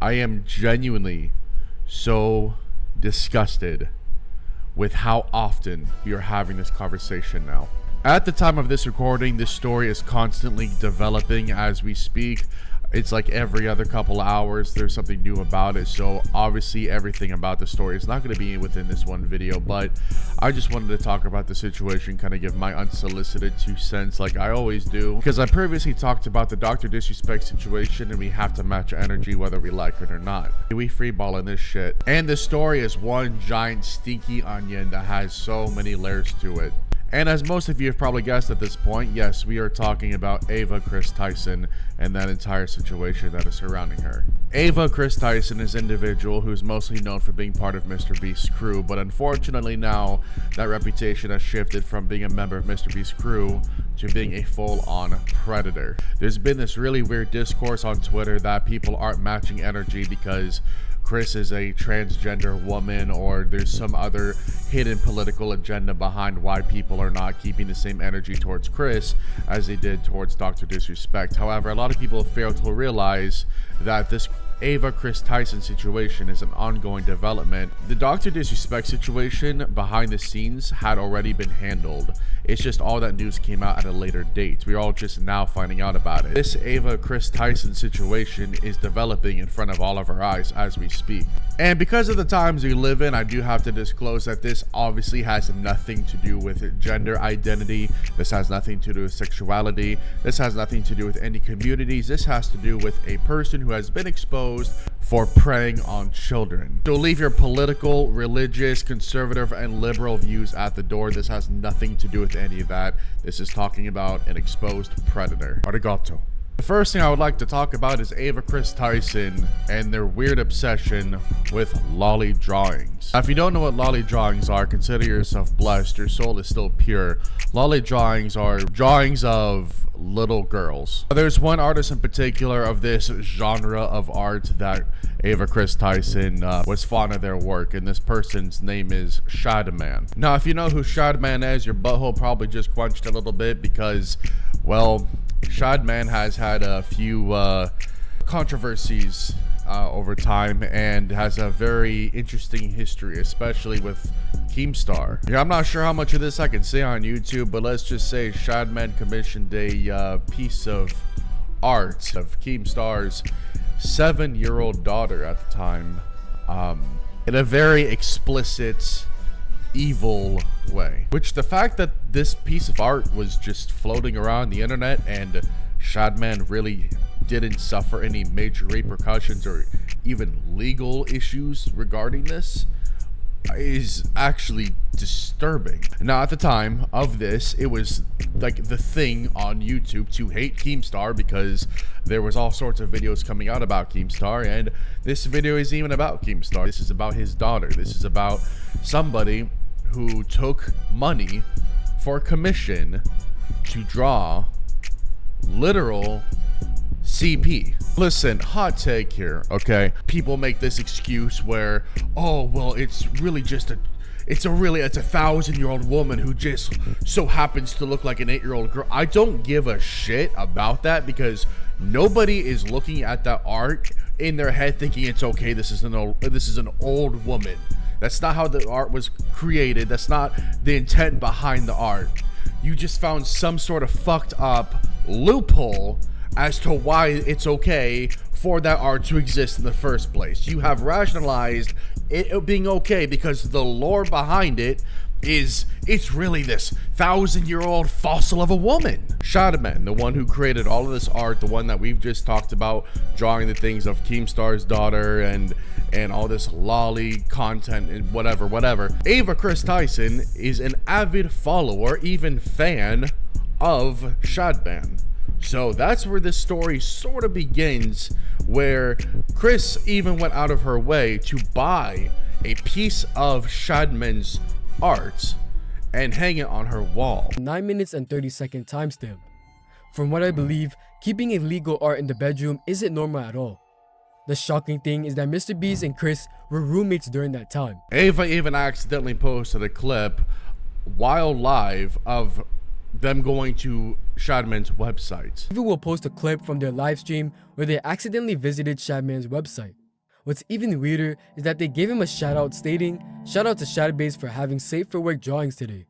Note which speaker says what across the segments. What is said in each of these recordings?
Speaker 1: I am genuinely so disgusted with how often we are having this conversation now. At the time of this recording, this story is constantly developing as we speak. It's like every other couple hours there's something new about it, so obviously everything about the story is not going to be within this one video, but I just wanted to talk about the situation, kind of give my unsolicited 2 cents like I always do, because I previously talked about the Dr. Disrespect situation and we have to match energy whether we like it or not. We freeballing this shit, and the story is one giant stinky onion that has so many layers to it. And as most of you have probably guessed at this point, yes, we are talking about Ava Kris Tyson and that entire situation that is surrounding her. Ava Kris Tyson is an individual who's mostly known for being part of MrBeast's crew, but unfortunately now that reputation has shifted from being a member of MrBeast's crew to being a full-on predator. There's been this really weird discourse on Twitter that people aren't matching energy because Kris is a transgender woman, or there's some other hidden political agenda behind why people are not keeping the same energy towards Kris as they did towards Dr. Disrespect. However, a lot of people fail to realize that this Ava Kris Tyson situation is an ongoing development. The Dr. Disrespect situation behind the scenes had already been handled. It's just all that news came out at a later date. We're all just now finding out about it. This Ava Kris Tyson situation is developing in front of all of our eyes as we speak. And because of the times we live in, I do have to disclose that this obviously has nothing to do with gender identity. This has nothing to do with sexuality. This has nothing to do with any communities. This has to do with a person who has been exposed for preying on children. So leave your political, religious, conservative, and liberal views at the door. This has nothing to do with any of that. This is talking about an exposed predator. Arigato. The first thing I would like to talk about is Ava Kris Tyson and their weird obsession with lolly drawings. Now, if you don't know what lolly drawings are, consider yourself blessed. Your soul is still pure. Lolly drawings are drawings of little girls. There's one artist in particular of this genre of art that Ava Kris Tyson was fond of their work, and this person's name is Shadman. Now, if you know who Shadman is, your butthole probably just quenched a little bit because, well, Shadman has had a few controversies over time and has a very interesting history, especially with Keemstar. Yeah, I'm not sure how much of this I can say on YouTube, but let's just say Shadman commissioned a piece of art of Keemstar's 7-year-old daughter at the time in a very explicit, evil way, which the fact that this piece of art was just floating around the internet and Shadman really didn't suffer any major repercussions or even legal issues regarding this is actually disturbing. Now, at the time of this, it was like the thing on YouTube to hate Keemstar because there was all sorts of videos coming out about Keemstar, and this video isn't even about Keemstar. This is about his daughter. This is about somebody who took money for commission to draw literal CP. Listen, hot take here, okay? People make this excuse where, oh, well, it's really just it's a 1,000-year-old woman who just so happens to look like an 8-year-old girl. I don't give a shit about that because nobody is looking at that art in their head thinking it's okay, this is an old woman. That's not how the art was created. That's not the intent behind the art. You just found some sort of fucked up loophole as to why it's okay for that art to exist in the first place. You have rationalized it being okay because the lore behind it is it's really this 1,000-year-old fossil of a woman. Shadman, the one who created all of this art, the one that we've just talked about, drawing the things of Keemstar's daughter and all this lolly content and whatever. Ava Kris Tyson is an avid follower, even fan of Shadman. So that's where this story sort of begins, where Kris even went out of her way to buy a piece of Shadman's art and hang it on her wall.
Speaker 2: 9 minutes and 30-second timestamp. From what I believe, keeping illegal art in the bedroom isn't normal at all. The shocking thing is that MrBeast and Kris were roommates during that time.
Speaker 1: Ava even accidentally posted a clip while live of them going to Shadman's website.
Speaker 2: Ava will post a clip from their live stream where they accidentally visited Shadman's website. What's even weirder is that they gave him a shout out stating, "Shout out to Shadbase for having safe for work drawings today."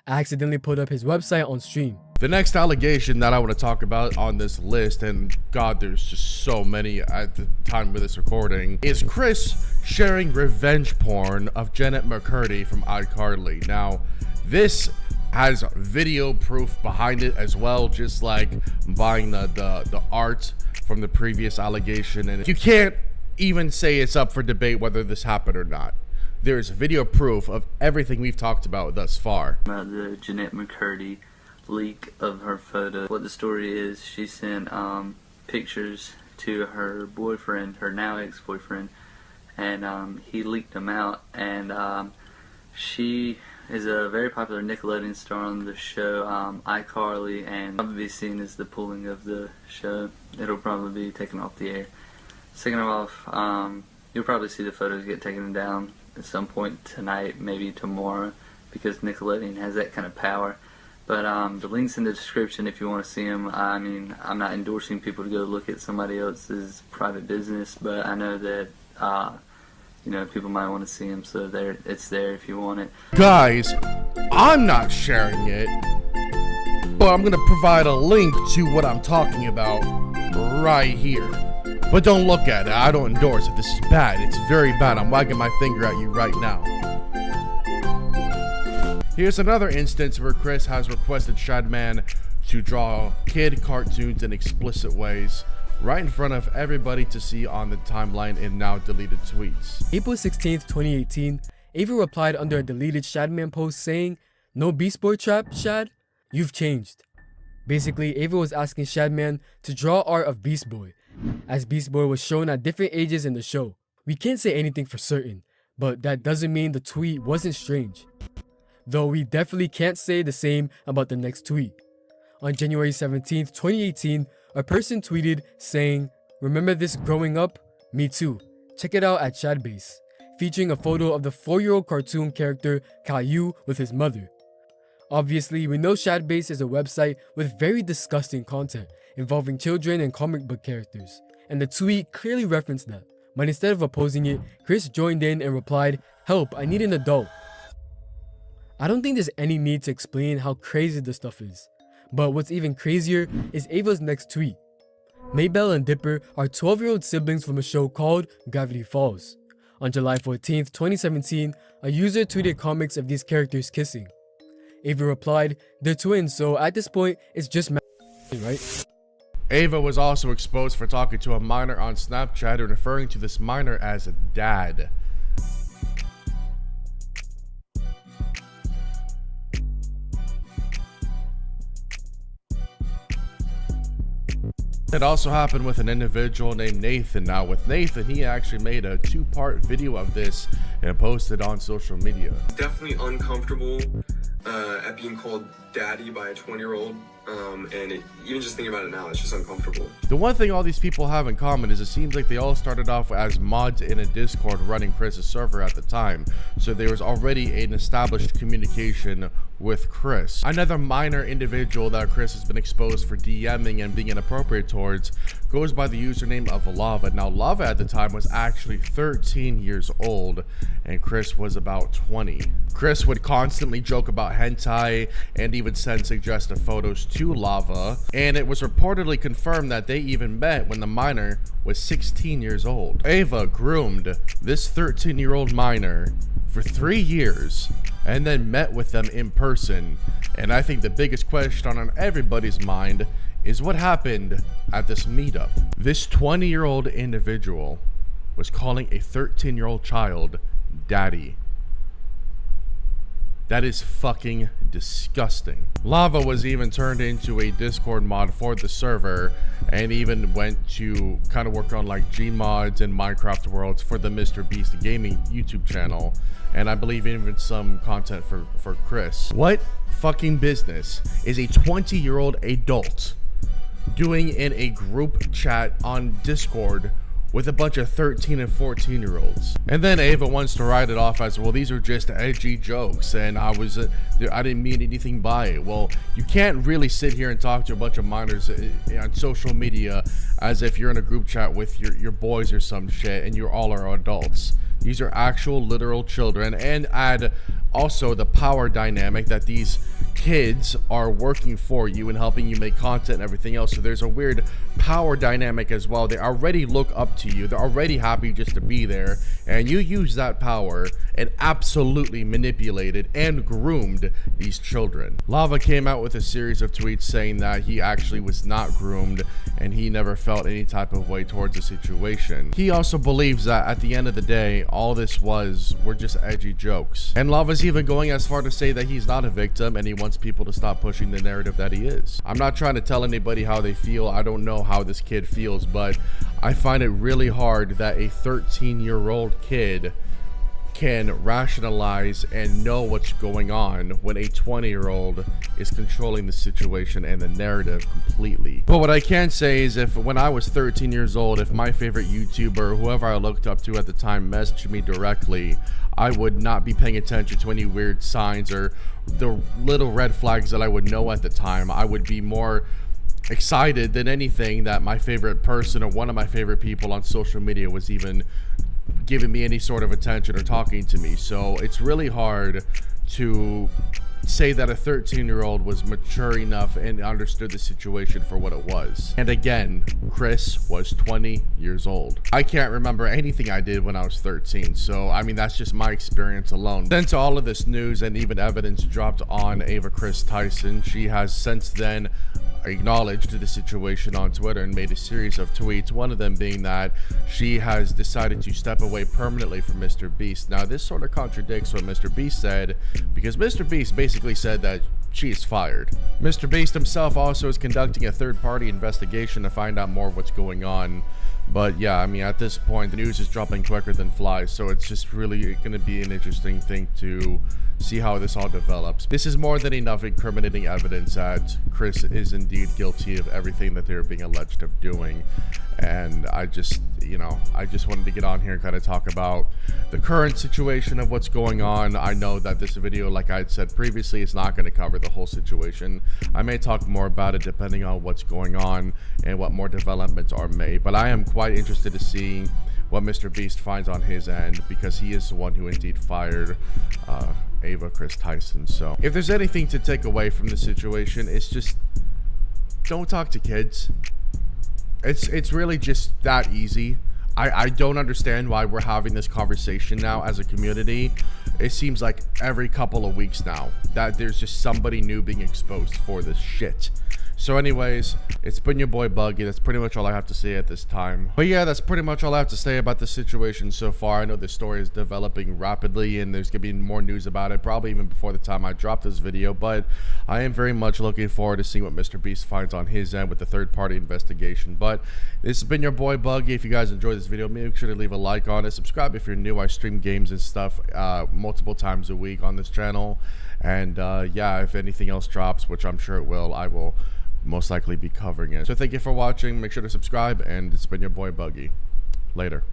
Speaker 2: I accidentally put up his website on stream.
Speaker 1: The next allegation that I want to talk about on this list, and God, there's just so many at the time of this recording, is Kris sharing revenge porn of Janet McCurdy from iCarly. Now, this has video proof behind it as well, just like buying the art from the previous allegation, and you can't even say it's up for debate whether this happened or not. There's video proof of everything we've talked about thus far.
Speaker 3: About the Janet McCurdy leak of her photo. What the story is, she sent pictures to her boyfriend, her now ex-boyfriend, and he leaked them out, and she is a very popular Nickelodeon star on the show iCarly, and probably be seen as the pulling of the show. It'll probably be taken off the air. Second off, you'll probably see the photos get taken down at some point tonight, maybe tomorrow, because Nickelodeon has that kind of power. But the link's in the description if you want to see them. I mean, I'm not endorsing people to go look at somebody else's private business, but I know that you know, people might want to see them, so it's there if you want it.
Speaker 1: Guys, I'm not sharing it, but I'm gonna provide a link to what I'm talking about right here. But don't look at it. I don't endorse it. This is bad. It's very bad. I'm wagging my finger at you right now. Here's another instance where Kris has requested Shadman to draw kid cartoons in explicit ways right in front of everybody to see on the timeline in now deleted tweets.
Speaker 2: April 16th, 2018, Ava replied under a deleted Shadman post saying, "No Beast Boy trap, Shad? You've changed." Basically, Ava was asking Shadman to draw art of Beast Boy, as Beast Boy was shown at different ages in the show. We can't say anything for certain, but that doesn't mean the tweet wasn't strange. Though we definitely can't say the same about the next tweet. On January 17th, 2018, a person tweeted saying, "Remember this growing up? Me too. Check it out at Shadbase," featuring a photo of the 4-year-old cartoon character Caillou with his mother. Obviously, we know Shadbase is a website with very disgusting content involving children and comic book characters, and the tweet clearly referenced that. But instead of opposing it, Kris joined in and replied, "Help, I need an adult." I don't think there's any need to explain how crazy this stuff is. But what's even crazier is Ava's next tweet. Maybelle and Dipper are 12-year-old siblings from a show called Gravity Falls. On July 14th, 2017, a user tweeted comics of these characters kissing. Ava replied, "They're twins, so at this point, it's just right?"
Speaker 1: Ava was also exposed for talking to a minor on Snapchat and referring to this minor as a dad. It also happened with an individual named Nathan. Now with Nathan, he actually made a 2-part video of this and posted on social media.
Speaker 4: Definitely uncomfortable at being called daddy by a 20-year-old. And even just thinking about it now, it's just uncomfortable.
Speaker 1: The one thing all these people have in common is it seems like they all started off as mods in a Discord running Kris's server at the time. So there was already an established communication with Kris. Another minor individual that Kris has been exposed for DMing and being inappropriate towards goes by the username of Lava. Now Lava at the time was actually 13 years old and Kris was about 20. Kris would constantly joke about hentai and even send suggestive photos to Lava, and it was reportedly confirmed that they even met when the minor was 16 years old. Ava groomed this 13-year-old minor for 3 years and then met with them in person. And I think the biggest question on everybody's mind is what happened at this meetup. This 20-year-old individual was calling a 13-year-old child daddy. That is fucking disgusting. Lava was even turned into a Discord mod for the server and even went to kind of work on like Gmods and Minecraft worlds for the MrBeast Gaming YouTube channel. And I believe even some content for Kris. What fucking business is a 20-year-old adult doing in a group chat on Discord with a bunch of 13 and 14-year-olds. And then Ava wants to write it off as, well, these are just edgy jokes and I didn't mean anything by it. Well, you can't really sit here and talk to a bunch of minors on social media as if you're in a group chat with your boys or some shit and you all are adults. These are actual literal children, and add also the power dynamic that these kids are working for you and helping you make content and everything else. So there's a weird power dynamic as well. They already look up to you. They're already happy just to be there, and you use that power and absolutely manipulated and groomed these children. Lava came out with a series of tweets saying that he actually was not groomed and he never felt any type of way towards the situation. He also believes that at the end of the day, all this were just edgy jokes. And Lava's even going as far to say that he's not a victim and he wants people to stop pushing the narrative that he is. I'm not trying to tell anybody how they feel. I don't know how this kid feels, but I find it really hard that a 13-year-old kid can rationalize and know what's going on when a 20-year-old is controlling the situation and the narrative completely. But what I can say is, if when I was 13 years old, if my favorite YouTuber or whoever I looked up to at the time messaged me directly, I would not be paying attention to any weird signs or the little red flags that I would know at the time. I would be more excited than anything that my favorite person or one of my favorite people on social media was even giving me any sort of attention or talking to me. So it's really hard to say that a 13-year-old was mature enough and understood the situation for what it was. And again, Chris was 20 years old. I can't remember anything I did when I was 13, so I mean, that's just my experience alone. Then to all of this news and even evidence dropped on Ava Kris Tyson, she has since then acknowledged the situation on Twitter and made a series of tweets, one of them being that she has decided to step away permanently from MrBeast. Now, this sort of contradicts what MrBeast said, because MrBeast basically said that she is fired. MrBeast himself also is conducting a third-party investigation to find out more of what's going on. But yeah, I mean, at this point, the news is dropping quicker than flies, so it's just really going to be an interesting thing to see how this all develops. This is more than enough incriminating evidence that Chris is indeed guilty of everything that they're being alleged of doing. And I just wanted to get on here and kind of talk about the current situation of what's going on. I know that this video, like I had said previously, is not going to cover the whole situation. I may talk more about it depending on what's going on and what more developments are made. But I am quite interested to see what MrBeast finds on his end, because he is the one who indeed fired Ava Kris Tyson. So if there's anything to take away from the situation, it's just don't talk to kids. It's really just that easy. I don't understand why we're having this conversation now as a community. It seems like every couple of weeks now that there's just somebody new being exposed for this shit. So anyways, it's been your boy Buggie. That's pretty much all I have to say at this time. But yeah, that's pretty much all I have to say about the situation so far. I know this story is developing rapidly and there's gonna be more news about it, probably even before the time I drop this video. But I am very much looking forward to seeing what MrBeast finds on his end with the third-party investigation. But this has been your boy Buggie. If you guys enjoyed this video, make sure to leave a like on it. Subscribe if you're new. I stream games and stuff multiple times a week on this channel. And yeah, if anything else drops, which I'm sure it will, I will most likely be covering it. So thank you for watching. Make sure to subscribe, and it's been your boy Buggie. Later.